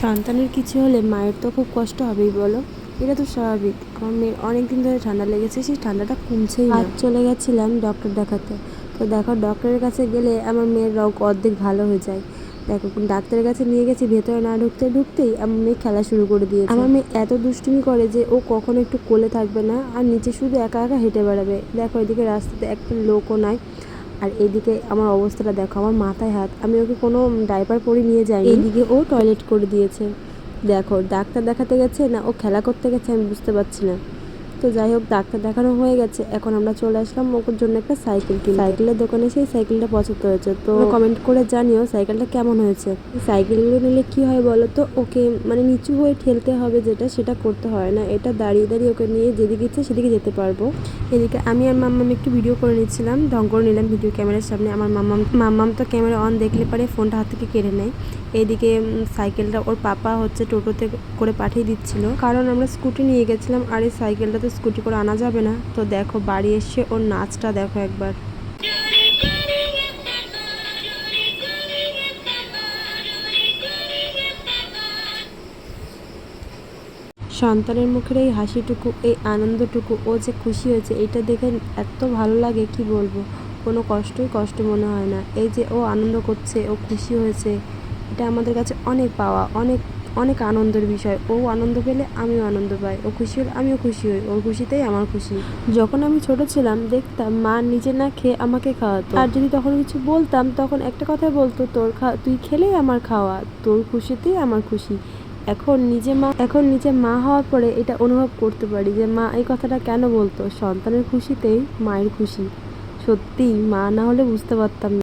সন্তানের কিছু হলে মায়ের তো খুব কষ্ট হবেই বলো, এটা তো স্বাভাবিক। আমার মেয়ের অনেকদিন ধরে ঠান্ডা লেগেছে, সেই ঠান্ডাটা কমছেই না। আজ চলে গেছিলাম ডক্টর দেখাতে। তো দেখো, ডক্টরের কাছে গেলে আমার মেয়ের রোগ অর্ধেক ভালো হয়ে যায়। দেখো, ডাক্তারের কাছে নিয়ে গেছি, ভেতরে না ঢুকতেই আমার মেয়ে খেলা শুরু করে দিয়েছে। আমার মেয়ে এত দুষ্টুমি করে যে ও কখনো একটু কোলে থাকবে না, আর নিচে শুধু একা একা হেঁটে বেড়াবে। দেখো, এদিকে রাস্তাতে একটা লোকও নাই, আর এদিকে আমার অবস্থাটা দেখো, আমার মাথায় হাত। আমি ওকে কোনো ডাইপার পরে নিয়ে যাই, এদিকে ও টয়লেট করে দিয়েছে। দেখো, ডাক্তার দেখাতে গেছে না ও খেলা করতে গেছে আমি বুঝতে পারছি না। তো যাই হোক, ডাক্তার দেখানো হয়ে গেছে, এখন আমরা চলে আসলাম ওর জন্য একটা সাইকেল কিনতে। সাইকেলের দোকানে সেই সাইকেলটা পছন্দ হয়েছে, তো কমেন্ট করে জানিও সাইকেলটা কেমন হয়েছে। সাইকেলগুলো নিলে কি হয় বলো তো, ওকে মানে নিচু হয়ে ঠেলতে হবে, সেটা করতে হয় না। এটা দাঁড়িয়ে দাঁড়িয়ে ওকে নিয়ে যেদিকে ইচ্ছে সেদিকে যেতে পারবো। এদিকে আমি আর মাম্মাম একটু ভিডিও করে নিচ্ছিলাম, ঢং করে নিলাম ভিডিও ক্যামেরার সামনে। আমার মাম্মাম তো ক্যামেরা অন দেখলে পারে ফোনটা হাত থেকে কেড়ে নেয়। এইদিকে সাইকেলটা ওর পাপা টোটোতে করে পাঠিয়ে দিচ্ছিল, কারণ আমরা স্কুটি নিয়ে গেছিলাম, আর এই সাইকেলটা তো স্কুটি করে আনা যাবে না। তো দেখো, বাড়ি এসে ওর নাচটা দেখো একবার। সন্তানের মুখের এই হাসিটুকু, এই আনন্দটুকু, ও যে খুশি হয়েছে এটা দেখে এত ভালো লাগে কি বলবো। কোনো কষ্ট মনে হয় না। এই যে ও আনন্দ করছে, ও খুশি হয়েছে, এটা আমাদের কাছে অনেক পাওয়া, অনেক অনেক আনন্দের বিষয়। ও আনন্দ পেলে আমিও আনন্দ পাই, ও খুশি হলে আমিও খুশি হই, ওর খুশিতেই আমার খুশি। যখন আমি ছোট ছিলাম দেখতাম মা নিজে না খেয়ে আমাকে খাওয়াতো, আর যদি তখন কিছু বলতাম তখন একটা কথাই বলতো, তুই খেলেই আমার খাওয়া, তোর খুশিতেই আমার খুশি। এখন নিজে মা হওয়ার পরে এটা অনুভব করতে পারি যে মা এই কথাটা কেন বলতো, সন্তানের খুশিতেই মায়ের খুশি। সত্যি মা না হলে বুঝতে পারতাম না।